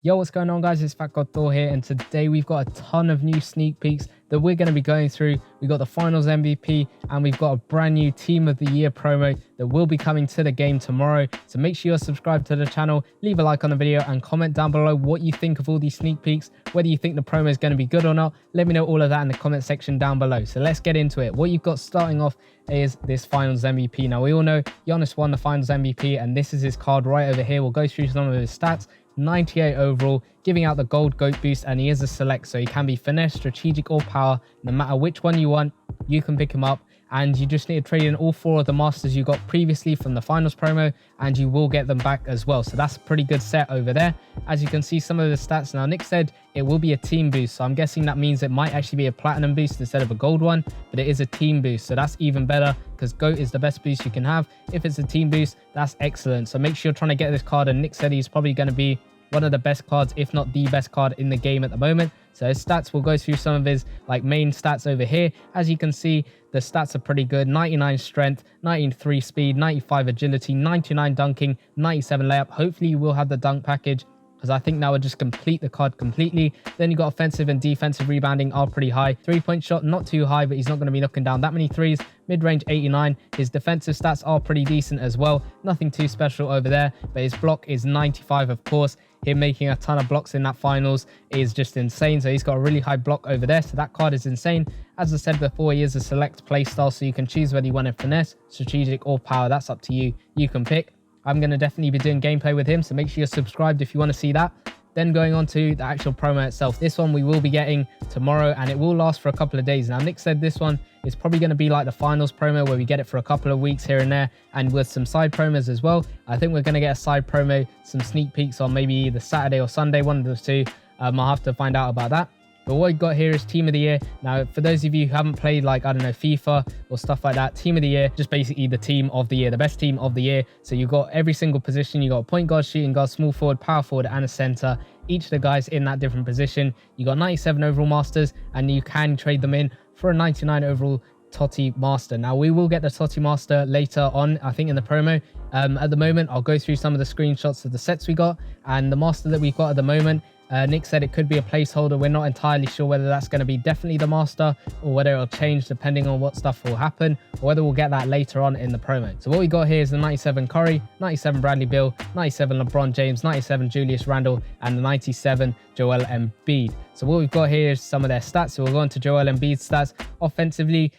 Yo, what's going on, guys? It's Fat God Thor here, and today we've got a ton of new sneak peeks that we're going to be going through. We got the finals MVP, and we've got a brand new team of the year promo that will be coming to the game tomorrow. So make sure you're subscribed to the channel, leave a like on the video, and comment down below what you think of all these sneak peeks, whether you think the promo is going to be good or not. Let me know all of that in the comment section down below. So let's get into it. What you've got starting off is this finals MVP. Now, we all know Giannis won the finals MVP, and this is his card right over here. We'll go through some of his stats. 98 overall, giving out the gold GOAT boost, and he is a select, so he can be finesse, strategic, or power. No matter which one you want, you can pick him up, and you just need to trade in all 4 of the masters you got previously from the finals promo, and you will get them back as well. So that's a pretty good set over there. As you can see, some of the stats. Now, Nick said it will be a team boost, so I'm guessing that means it might actually be a platinum boost instead of a gold one, but it is a team boost, so that's even better, because GOAT is the best boost you can have. If it's a team boost, that's excellent. So make sure you're trying to get this card, and Nick said he's probably going to be one of the best cards, if not the best card in the game at the moment. So his stats, will go through some of his main stats over here. As you can see, the stats are pretty good. 99 strength, 93 speed, 95 agility, 99 dunking, 97 layup. Hopefully you will have the dunk package, because I think that would just complete the card completely. Then you got offensive and defensive rebounding are pretty high. 3-point shot, not too high, but he's not going to be knocking down that many threes. Mid-range 89. His defensive stats are pretty decent as well. Nothing too special over there, but his block is 95, of course. Him making a ton of blocks in that finals is just insane. So he's got a really high block over there. So that card is insane. As I said before, he is a select play style, so you can choose whether you want to finesse, strategic, or power. That's up to you. You can pick. I'm going to definitely be doing gameplay with him, so make sure you're subscribed if you want to see that. Then going on to the actual promo itself. This one we will be getting tomorrow, and it will last for a couple of days. Now, Nick said this one is probably going to be like the finals promo, where we get it for a couple of weeks here and there, and with some side promos as well. I think we're going to get a side promo, some sneak peeks on maybe either Saturday or Sunday, one of those two. I'll have to find out about that. But what we've got here is Team of the Year. Now, for those of you who haven't played, I don't know, FIFA or stuff like that, Team of the Year, just basically the team of the year, the best team of the year. So you've got every single position. You got a point guard, shooting guard, small forward, power forward, and a center. Each of the guys in that different position. You got 97 overall masters, and you can trade them in for a 99 overall Toty master. Now, we will get the Toty master later on, I think, in the promo. At the moment, I'll go through some of the screenshots of the sets we got, and the master that we've got at the moment. Nick said it could be a placeholder. We're not entirely sure whether that's going to be definitely the master, or whether it'll change depending on what stuff will happen, or whether we'll get that later on in the promo. So what we got here is the 97 Curry, 97 Bradley Beal, 97 LeBron James, 97 Julius Randle, and the 97 Joel Embiid. So what we've got here is some of their stats. So we'll go on to Joel Embiid's stats. Offensively,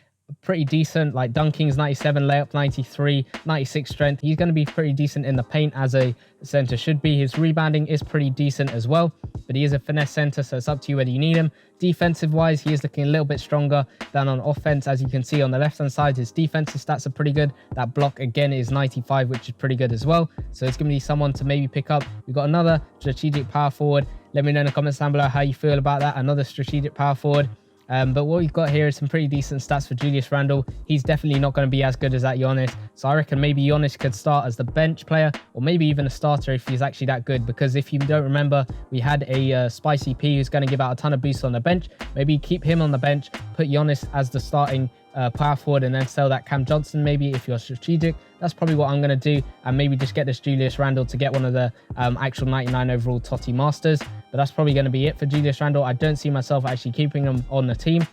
pretty decent. Dunking is 97, layup 93, 96 strength. He's going to be pretty decent in the paint, as a center should be. His rebounding is pretty decent as well, but he is a finesse center, so it's up to you whether you need him. Defensive wise, he is looking a little bit stronger than on offense. As you can see on the left hand side, his defensive stats are pretty good. That block again is 95, which is pretty good as well. So it's going to be someone to maybe pick up. We've got another strategic power forward. Let me know in the comments down below how you feel about that. Another strategic power forward. But what we've got here is some pretty decent stats for Julius Randle. He's definitely not going to be as good as that Giannis. So I reckon maybe Giannis could start as the bench player, or maybe even a starter if he's actually that good. Because if you don't remember, we had a Spicy P who's going to give out a ton of boosts on the bench. Maybe keep him on the bench, put Giannis as the starting power forward, and then sell that Cam Johnson maybe if you're strategic. That's probably what I'm going to do, and maybe just get this Julius Randle to get one of the actual 99 overall Toty masters. But that's probably going to be it for Julius Randle. I don't see myself actually keeping him on the team.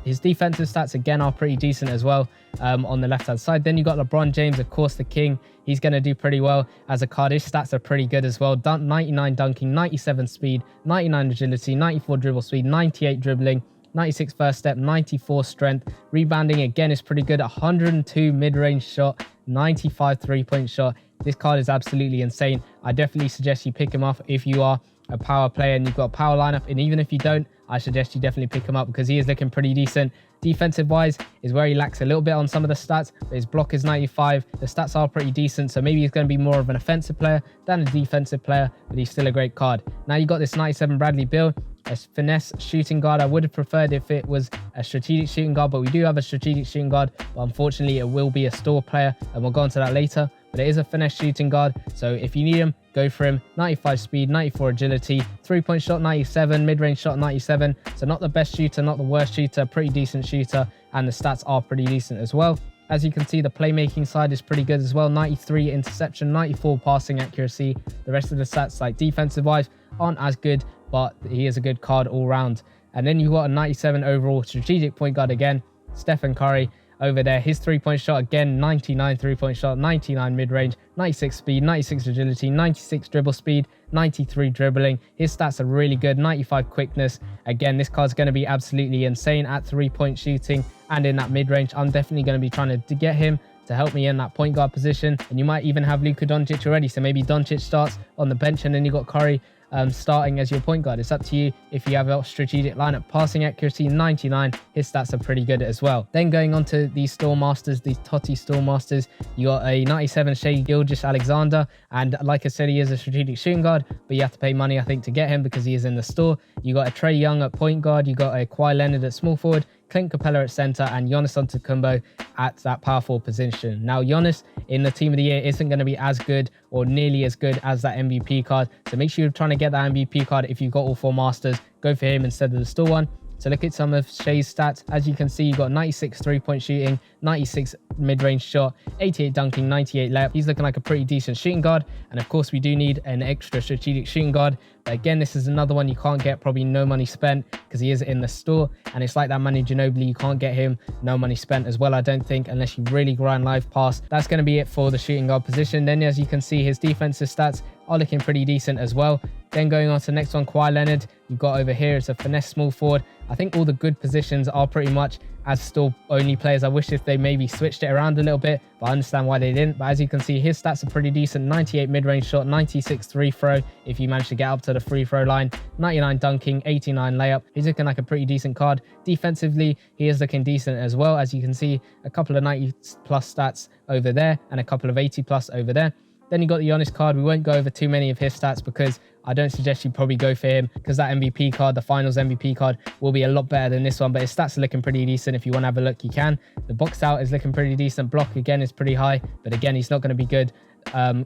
His defensive stats again are pretty decent as well on the left hand side. Then you got LeBron James, of course, the king. He's going to do pretty well as a card. His stats are pretty good as well. 99 dunking, 97 speed, 99 agility, 94 dribble speed, 98 dribbling, 96 first step, 94 strength. Rebounding again is pretty good. 102 mid-range shot, 95 3-point shot. This card is absolutely insane. I definitely suggest you pick him up if you are a power player and you've got a power lineup. And even if you don't, I suggest you definitely pick him up, because he is looking pretty decent. Defensive wise is where he lacks a little bit on some of the stats, but his block is 95. The stats are pretty decent, so maybe he's going to be more of an offensive player than a defensive player, but he's still a great card. Now you got this 97 Bradley Beal, a finesse shooting guard. I would have preferred if it was a strategic shooting guard, but we do have a strategic shooting guard, but unfortunately it will be a store player, and we'll go into that later. But it is a finesse shooting guard, so if you need him, go for him. 95 speed, 94 agility, 3-point shot 97, mid-range shot 97. So not the best shooter, not the worst shooter, pretty decent shooter, and the stats are pretty decent as well. As you can see, the playmaking side is pretty good as well. 93 interception, 94 passing accuracy. The rest of the stats, like defensive wise, aren't as good, but he is a good card all round. And then you've got a 97 overall strategic point guard again, Stephen Curry over there. His three-point shot again, 99 three-point shot, 99 mid-range, 96 speed, 96 agility, 96 dribble speed, 93 dribbling. His stats are really good. 95 quickness. Again, this card's going to be absolutely insane at three-point shooting and in that mid-range. I'm definitely going to be trying to get him to help me in that point guard position. And you might even have Luka Doncic already, so maybe Doncic starts on the bench and then you got Curry starting as your point guard. It's up to you if you have a strategic lineup. Passing accuracy 99, his stats are pretty good as well. Then going on to these store masters, these Toty store masters, you got a 97 Shai Gilgeous-Alexander, and like I said, he is a strategic shooting guard, but you have to pay money I think to get him because he is in the store. You got a Trae Young at point guard, you got a Kawhi Leonard at small forward, Clint Capella at center, and Giannis Antetokounmpo at that power forward position. Now, Giannis in the team of the year isn't going to be as good or nearly as good as that MVP card. So make sure you're trying to get that MVP card. If you've got all 4 masters, go for him instead of the store one. So look at some of Shai's stats. As you can see, you got 96 three-point shooting, 96 mid-range shot, 88 dunking, 98 layup. He's looking like a pretty decent shooting guard. And of course, we do need an extra strategic shooting guard. But again, this is another one you can't get, probably no money spent, because he is in the store. And it's like that Manu Ginobili, you can't get him, no money spent as well, I don't think, unless you really grind live pass. That's going to be it for the shooting guard position. Then as you can see, his defensive stats are looking pretty decent as well. Then going on to the next one, Kawhi Leonard, you've got over here, it's a finesse small forward. I think all the good positions are pretty much as store only players. I wish if they maybe switched it around a little bit, but I understand why they didn't. But as you can see, his stats are pretty decent. 98 mid-range shot, 96 free throw if you manage to get up to the free throw line, 99 dunking, 89 layup. He's looking like a pretty decent card. Defensively, he is looking decent as well. As you can see, a couple of 90 plus stats over there and a couple of 80 plus over there. Then you got the Giannis card. We won't go over too many of his stats because I don't suggest you probably go for him, because that MVP card, the finals MVP card, will be a lot better than this one. But his stats are looking pretty decent. If you want to have a look, you can. The box out is looking pretty decent. Block again is pretty high, but again, he's not going to be good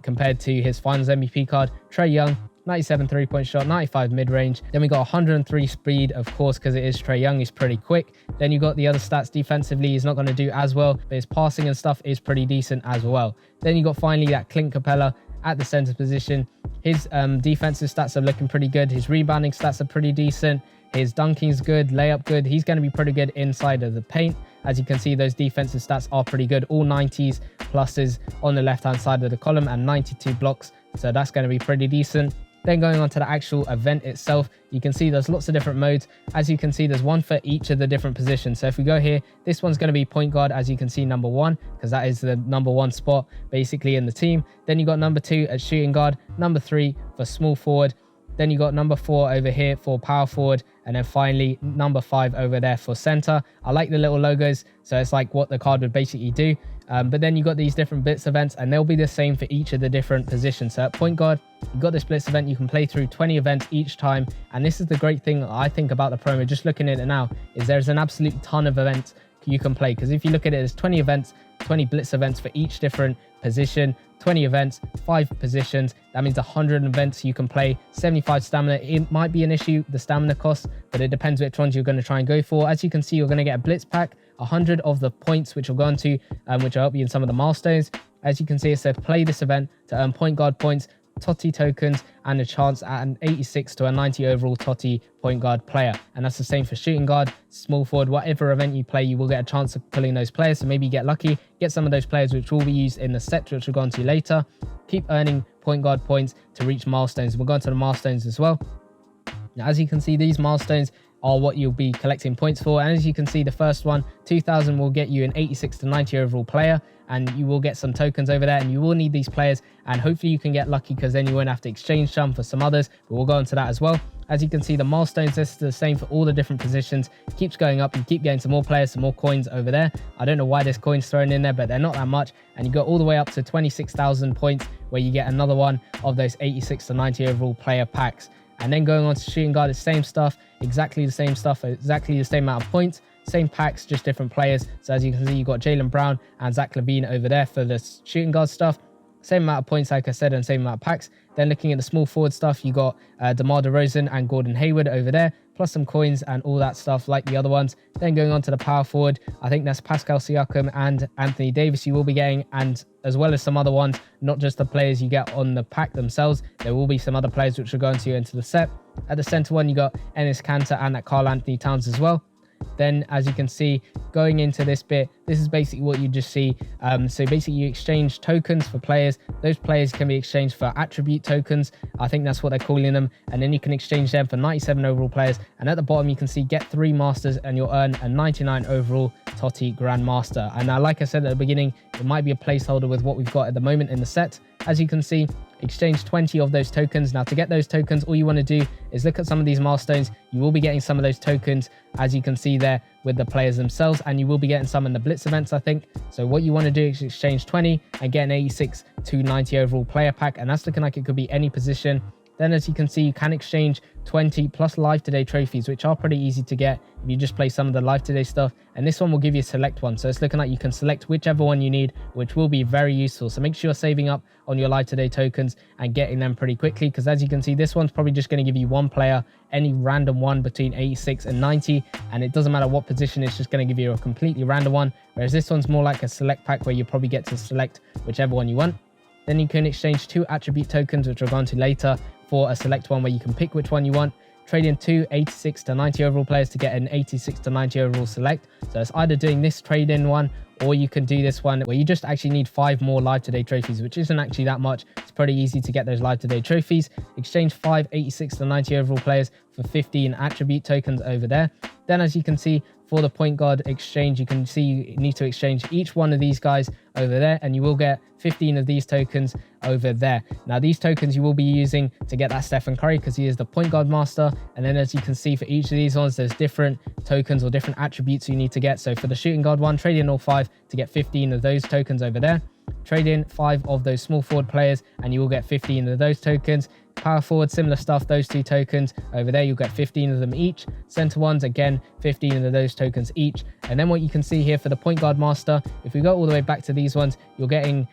compared to his finals MVP card. Trae Young, 97 three-point shot, 95 mid-range. Then we got 103 speed, of course, because it is Trae Young. He's pretty quick. Then you got the other stats. Defensively, he's not going to do as well, but his passing and stuff is pretty decent as well. Then you got finally that Clint Capella at the center position. His defensive stats are looking pretty good. His rebounding stats are pretty decent. His dunking's good, layup good. He's going to be pretty good inside of the paint. As you can see, those defensive stats are pretty good. All 90s pluses on the left-hand side of the column and 92 blocks. So that's going to be pretty decent. Then going on to the actual event itself, you can see there's lots of different modes. As you can see, there's one for each of the different positions. So if we go here, this one's going to be point guard, as you can see, number 1, because that is the number 1 spot basically in the team. Then you got number 2 at shooting guard, number 3 for small forward. Then you got number 4 over here for power forward. And then finally, number 5 over there for center. I like the little logos. So it's like what the card would basically do. But then you got these different blitz events, and they'll be the same for each of the different positions. So at point guard, you got this blitz event. You can play through 20 events each time. And this is the great thing I think about the promo, just looking at it now, is there's an absolute ton of events you can play. Because if you look at it, there's 20 events, 20 blitz events for each different position, 20 events, 5 positions. That means 100 events you can play. 75 stamina. It might be an issue, the stamina cost, but it depends which ones you're going to try and go for. As you can see, you're going to get a blitz pack, 100 of the points, which will go into, which will help you in some of the milestones. As you can see, it says play this event to earn point guard points, Toty tokens, and a chance at an 86 to a 90 overall Toty point guard player. And that's the same for shooting guard, small forward, whatever event you play, you will get a chance of pulling those players. So maybe you get lucky, get some of those players, which will be used in the set, which we'll go on to later. Keep earning point guard points to reach milestones. We'll go on to the milestones as well. Now, as you can see, these milestones are what you'll be collecting points for. And as you can see, the first one, 2000, will get you an 86 to 90 overall player, and you will get some tokens over there, and you will need these players, and hopefully you can get lucky, because then you won't have to exchange some for some others, but we'll go into that as well. As you can see, the milestones, this is the same for all the different positions. It keeps going up. You keep getting some more players, some more coins over there. I don't know why there's coins thrown in there, but they're not that much. And you go all the way up to 26,000 points, where you get another one of those 86 to 90 overall player packs. And then going on to shooting guard, the same stuff, exactly the same stuff, exactly the same amount of points, same packs, just different players. So as you can see, you've got Jaylen Brown and Zach LaVine over there for the shooting guard stuff. Same amount of points, like I said, and same amount of packs. Then looking at the small forward stuff, you got DeMar DeRozan and Gordon Hayward over there plus some coins and all that stuff like the other ones. Then going on to the power forward, I think that's Pascal Siakam and Anthony Davis you will be getting, and as well as some other ones, not just the players you get on the pack themselves. There will be some other players which will go into the set. At the center one, you got Enes Kanter and that Karl Anthony Towns as well. Then, as you can see, going into this bit, this is basically what you just see. So basically you exchange tokens for players. Those players can be exchanged for attribute tokens. I think that's what they're calling them. And then you can exchange them for 97 overall players. And at the bottom, you can see get 3 masters and you'll earn a 99 overall Toty Grandmaster. And now, like I said at the beginning, it might be a placeholder with what we've got at the moment in the set. As you can see, exchange 20 of those tokens. Now, to get those tokens, all you want to do is look at some of these milestones. You will be getting some of those tokens, as you can see there, with the players themselves, and you will be getting some in the blitz events, I think. So what you want to do is exchange 20 and get an 86 to 90 overall player pack, and that's looking like it could be any position. Then, as you can see, you can exchange 20 plus live today trophies, which are pretty easy to get if you just play some of the live today stuff. And this one will give you a select one. So it's looking like you can select whichever one you need, which will be very useful. So make sure you're saving up on your live today tokens and getting them pretty quickly, because as you can see, this one's probably just going to give you one player, any random one between 86 and 90. And it doesn't matter what position, it's just going to give you a completely random one. Whereas this one's more like a select pack where you probably get to select whichever one you want. Then you can exchange 2 attribute tokens, which we'll go on to later, for a select one where you can pick which one you want. Trade in 2 86 to 90 overall players to get an 86 to 90 overall select. So it's either doing this trade in one, or you can do this one where you just actually need 5 more live today trophies, which isn't actually that much. It's pretty easy to get those live today trophies. Exchange 5 86 to 90 overall players for 15 attribute tokens over there. Then, as you can see, for the point guard exchange, you can see you need to exchange each one of these guys over there, and you will get 15 of these tokens over there. Now, these tokens you will be using to get that Stephen Curry, because he is the point guard master. And then, as you can see, for each of these ones, there's different tokens or different attributes you need to get. So for the shooting guard one, trade in all 5 to get 15 of those tokens over there. Trade in 5 of those small forward players and you will get 15 of those tokens. Power forward, similar stuff, those 2 tokens over there, you'll get 15 of them each. Center ones, again, 15 of those tokens each. And then what you can see here for the point guard master, if we go all the way back to these ones, you're getting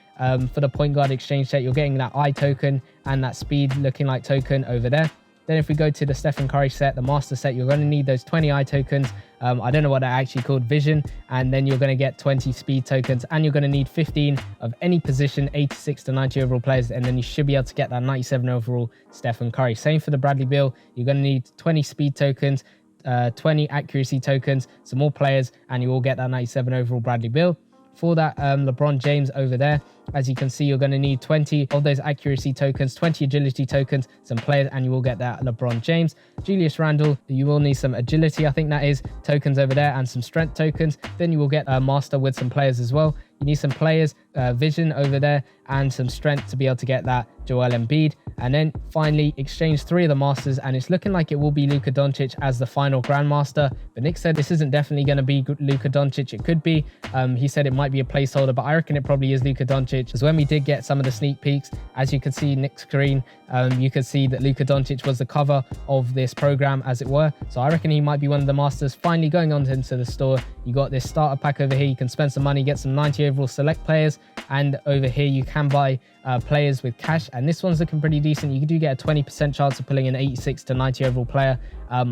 for the point guard exchange set, you're getting that eye token and that speed looking like token over there. Then if we go to the Stephen Curry set, the master set, you're going to need those 20 eye tokens. I don't know what they're actually called, vision. And then you're going to get 20 speed tokens, and you're going to need 15 of any position, 86 to 90 overall players. And then you should be able to get that 97 overall Stephen Curry. Same for the Bradley Beal. You're going to need 20 speed tokens, 20 accuracy tokens, some more players, and you will get that 97 overall Bradley Beal. For that LeBron James over there, as you can see, you're going to need 20 of those accuracy tokens, 20 agility tokens, some players, and you will get that LeBron James. Julius Randle, you will need some agility, I think that is, tokens over there, and some strength tokens. Then you will get a master with some players as well. You need some players, vision over there, and some strength to be able to get that Joel Embiid. And then finally exchange 3 of the masters, and it's looking like it will be Luka Doncic as the final grandmaster. But Nick said this isn't definitely going to be Luka Doncic. It could be. He said it might be a placeholder, but I reckon it probably is Luka Doncic. Because when we did get some of the sneak peeks, as you could see Nick's screen, you could see that Luka Doncic was the cover of this program, as it were. So I reckon he might be one of the masters. Finally, going on into the store, you got this starter pack over here. You can spend some money, get some 90 overall select players, and over here you can buy players with cash, and this one's looking pretty decent. You do get a 20% chance of pulling an 86 to 90 overall player,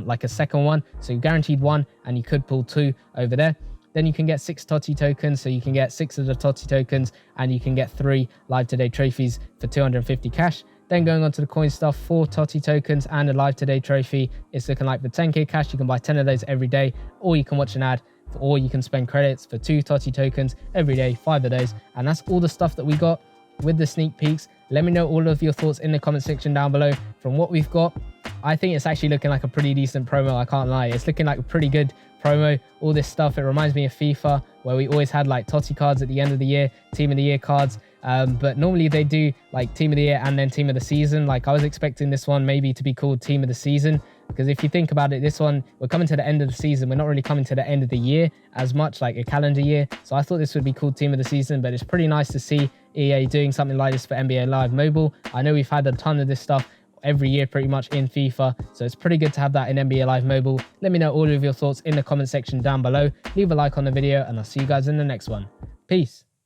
like a second one, so you're guaranteed 1, and you could pull 2 over there. Then you can get 6 Toty tokens, so you can get 6 of the Toty tokens, and you can get 3 live today trophies for 250 cash. Then going on to the coin stuff, 4 Toty tokens and a live today trophy. It's looking like for 10k cash, you can buy 10 of those every day, or you can watch an ad, or you can spend credits for 2 Toty tokens every day, 5 of those. And that's all the stuff that we got with the sneak peeks. Let me know all of your thoughts in the comment section down below. From what we've got, I think it's actually looking like a pretty decent promo, I can't lie. It's looking like a pretty good promo. All this stuff, it reminds me of FIFA, where we always had like Toty cards at the end of the year, team of the year cards. But normally they do like team of the year and then team of the season. Like I was expecting this one maybe to be called team of the season, because if you think about it, this one, we're coming to the end of the season. We're not really coming to the end of the year as much, like a calendar year. So I thought this would be called team of the season, but it's pretty nice to see EA doing something like this for NBA Live Mobile. I know we've had a ton of this stuff every year pretty much in FIFA, so it's pretty good to have that in NBA Live Mobile. Let me know all of your thoughts in the comment section down below. Leave a like on the video, and I'll see you guys in the next one. Peace.